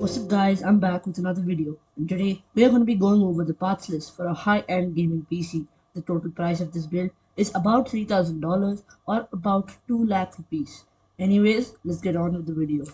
What's up guys, I'm back with another video and today we are going to be going over the parts list for a high-end gaming PC. The total price of this build is about $3,000 or about 2 lakh rupees. Anyways, let's get on with the video.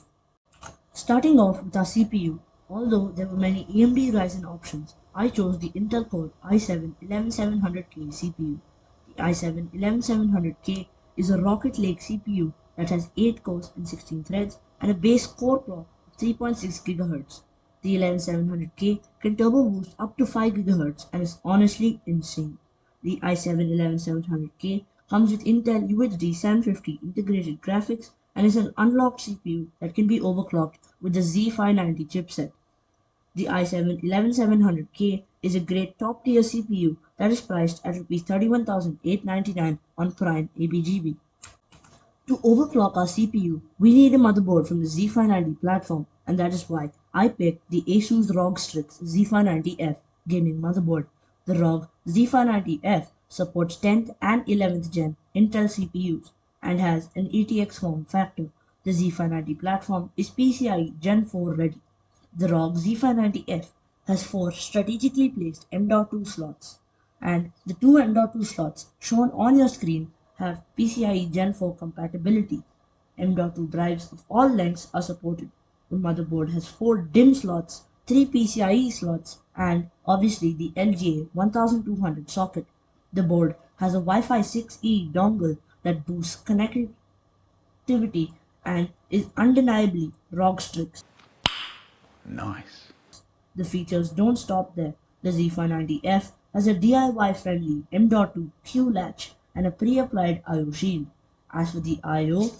Starting off with our CPU, although there were many AMD Ryzen options, I chose the Intel Core i7-11700K CPU. The i7-11700K is a Rocket Lake CPU that has 8 cores and 16 threads and a base core clock of 3.6 GHz. The 11700K can turbo boost up to 5 GHz and is honestly insane. The i7-11700K comes with Intel UHD 750 integrated graphics and is an unlocked CPU that can be overclocked with the Z590 chipset. The i7-11700K is a great top-tier CPU that is priced at Rs 31,899 on Prime ABGB. To overclock our CPU, we need a motherboard from the Z590 platform, and that is why I picked the Asus ROG Strix Z590F gaming motherboard. The ROG Z590F supports 10th and 11th gen Intel CPUs and has an ATX form factor. The Z590 platform is PCIe Gen 4 ready. The ROG Z590F has 4 strategically placed M.2 slots, and the two M.2 slots shown on your screen have PCIe Gen 4 compatibility. M.2 drives of all lengths are supported. The motherboard has 4 DIMM slots, 3 PCIe slots, and obviously the LGA 1200 socket. The board has a Wi-Fi 6E dongle that boosts connectivity and is undeniably ROG Strix. Nice. The features don't stop there. The Z590F has a DIY-friendly M.2 Q latch and a pre-applied I/O shield. As for the I/O,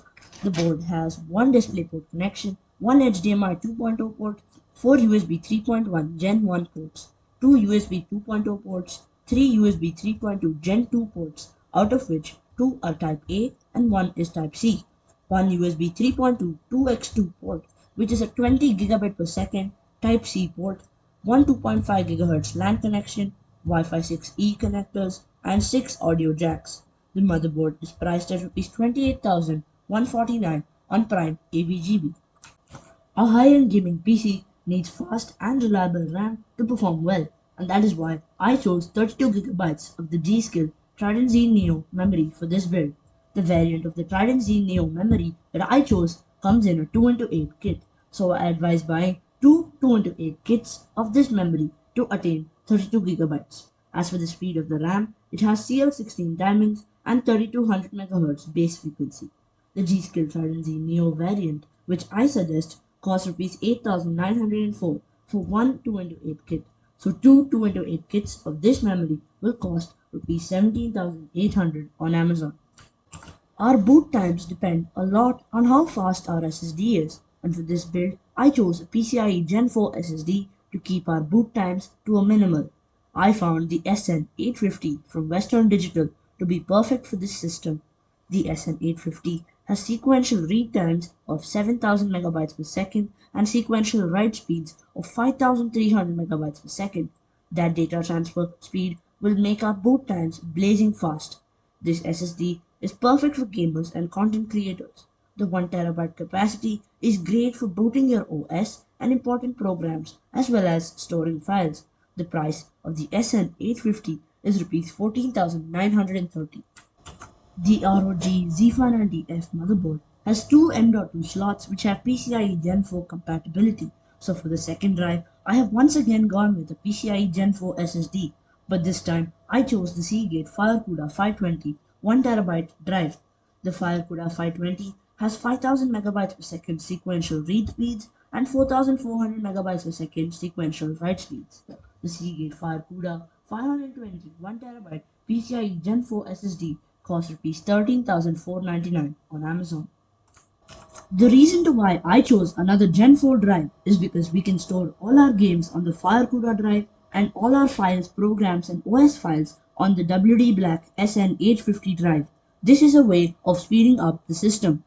the board has one DisplayPort connection, one HDMI 2.0 port, four USB 3.1 Gen 1 ports, two USB 2.0 ports, three USB 3.2 Gen 2 ports, out of which two are Type A and one is Type C, one USB 3.2 2x2 port, which is a 20 gigabit per second Type C port, one 2.5 GHz LAN connection, Wi-Fi 6E connectors, and 6 audio jacks. The motherboard is priced at Rs 28,149 on Prime ABGB. A high-end gaming PC needs fast and reliable RAM to perform well, and that is why I chose 32 GB of the G-Skill Trident Z Neo memory for this build. The variant of the Trident Z Neo memory that I chose comes in a 2x8 kit, so I advise buying two 2x8 kits of this memory to attain 32 GB. As for the speed of the RAM, it has CL16 diamonds and 3200 MHz base frequency. The G-Skill Trident Z Neo variant, which I suggest, costs Rs 8,904 for one 2x8 kit. So two 2x8 kits of this memory will cost Rs 17,800 on Amazon. Our boot times depend a lot on how fast our SSD is, and for this build, I chose a PCIe Gen 4 SSD to keep our boot times to a minimal. I found the SN850 from Western Digital to be perfect for this system. The SN850 has sequential read times of 7,000 megabytes per second and sequential write speeds of 5,300 megabytes per second. That data transfer speed will make our boot times blazing fast. This SSD is perfect for gamers and content creators. The 1 TB capacity is great for booting your OS and important programs as well as storing files. The price of the SN850 is Rs 14,930. The ROG Z590F motherboard has two M.2 slots which have PCIe Gen 4 compatibility. So for the second drive, I have once again gone with a PCIe Gen 4 SSD, but this time I chose the Seagate FireCuda 520 1 TB drive. The FireCuda 520 has 5000 megabytes per second sequential read speeds and 4400 megabytes per second sequential write speeds. The Seagate FireCuda 520 1 TB PCIe Gen 4 SSD costs Rs 13,499 on Amazon. The reason to why I chose another Gen 4 drive is because we can store all our games on the FireCuda drive and all our files, programs, and OS files on the WD Black SN850 drive. This is a way of speeding up the system.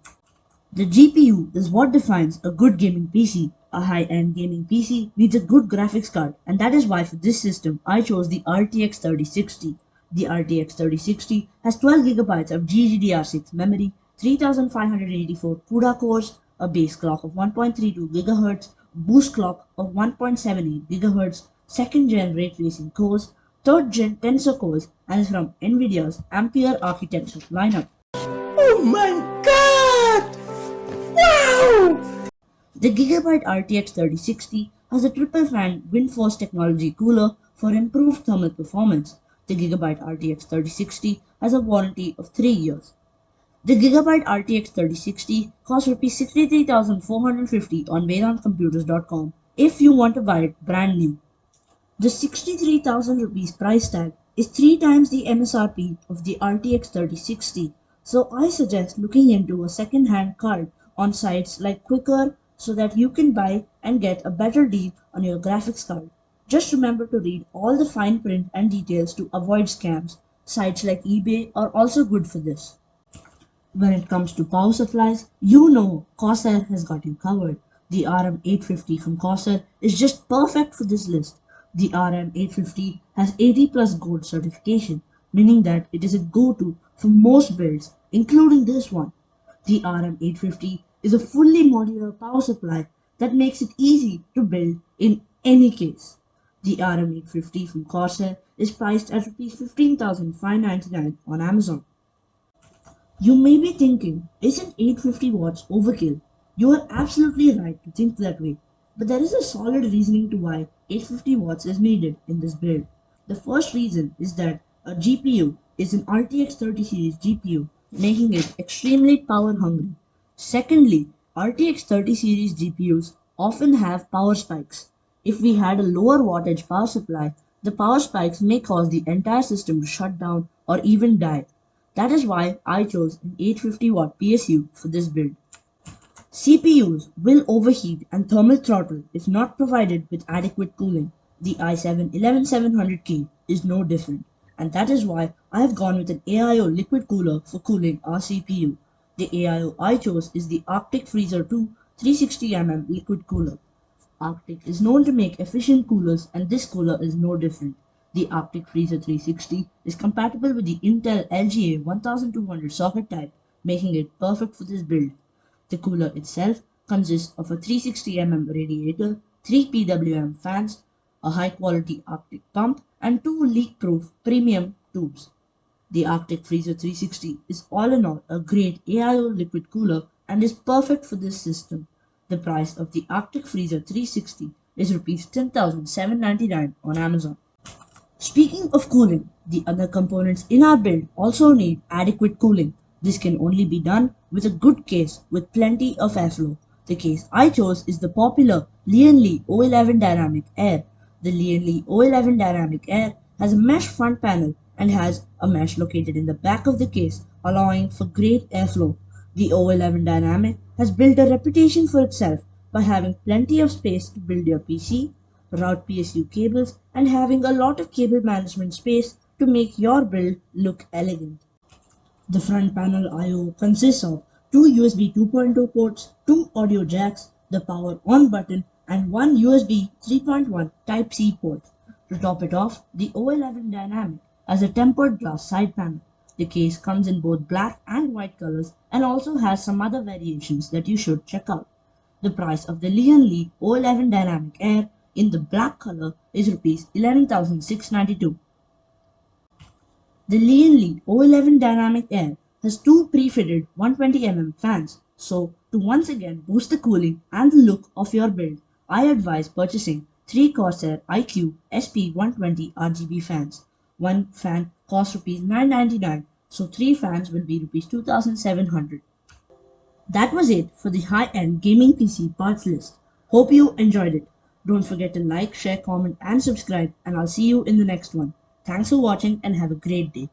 The GPU is what defines a good gaming PC. A high-end gaming PC needs a good graphics card, and that is why for this system I chose the RTX 3060. The RTX 3060 has 12 GB of GDDR6 memory, 3584 CUDA cores, a base clock of 1.32 GHz, boost clock of 1.78 GHz, second gen ray tracing cores, third gen tensor cores, and is from NVIDIA's Ampere architecture lineup. Oh my god! Wow! The Gigabyte RTX 3060 has a triple fan WindForce technology cooler for improved thermal performance. The Gigabyte RTX 3060 has a warranty of 3 years. The Gigabyte RTX 3060 costs Rs 63,450 on VedantComputers.com if you want to buy it brand new. The 63,000 rupees price tag is 3 times the MSRP of the RTX 3060, so I suggest looking into a second-hand card on sites like Quicker so that you can buy and get a better deal on your graphics card. Just remember to read all the fine print and details to avoid scams. Sites like eBay are also good for this. When it comes to power supplies, you know Corsair has got you covered. The RM850 from Corsair is just perfect for this list. The RM850 has 80 plus gold certification, meaning that it is a go-to for most builds, including this one. The RM850 is a fully modular power supply that makes it easy to build in any case. The RM850 from Corsair is priced at Rs 15,599 on Amazon. You may be thinking, isn't 850 watts overkill? You are absolutely right to think that way, but there is a solid reasoning to why 850 watts is needed in this build. The first reason is that a GPU is an RTX 30 series GPU, making it extremely power hungry. Secondly, RTX 30 series GPUs often have power spikes. If we had a lower wattage power supply, the power spikes may cause the entire system to shut down or even die. That is why I chose an 850 watt PSU for this build. CPUs will overheat and thermal throttle if not provided with adequate cooling. The i7-11700K is no different, and that is why I have gone with an AIO Liquid Cooler for cooling our CPU. The AIO I chose is the Arctic Freezer 2 360mm Liquid Cooler. Arctic is known to make efficient coolers, and this cooler is no different. The Arctic Freezer 360 is compatible with the Intel LGA 1200 socket type, making it perfect for this build. The cooler itself consists of a 360mm radiator, 3 PWM fans, a high-quality Arctic pump, and 2 leak-proof premium tubes. The Arctic Freezer 360 is all in all a great AIO liquid cooler and is perfect for this system. The price of the Arctic Freezer 360 is Rs 10,799 on Amazon. Speaking of cooling, the other components in our build also need adequate cooling. This can only be done with a good case with plenty of airflow. The case I chose is the popular Lian O11 Dynamic Air. The Lian O11 Dynamic Air has a mesh front panel and has a mesh located in the back of the case, allowing for great airflow. The O11 Dynamic has built a reputation for itself by having plenty of space to build your PC, route PSU cables, and having a lot of cable management space to make your build look elegant. The front panel I/O consists of two USB 2.0 ports, two audio jacks, the power on button, and one USB 3.1 Type-C port. To top it off, the O11 Dynamic has a tempered glass side panel. The case comes in both black and white colors and also has some other variations that you should check out. The price of the Lian O11 Dynamic Air in the black color is Rs 11,692. The Lian O11 Dynamic Air has two pre-fitted 120mm fans, so to once again boost the cooling and the look of your build, I advise purchasing 3 Corsair IQ SP120 RGB fans. One fan costs Rs 999, so 3 fans will be Rs 2,700. That was it for the high-end gaming PC parts list. Hope you enjoyed it. Don't forget to like, share, comment and subscribe, and I'll see you in the next one. Thanks for watching and have a great day.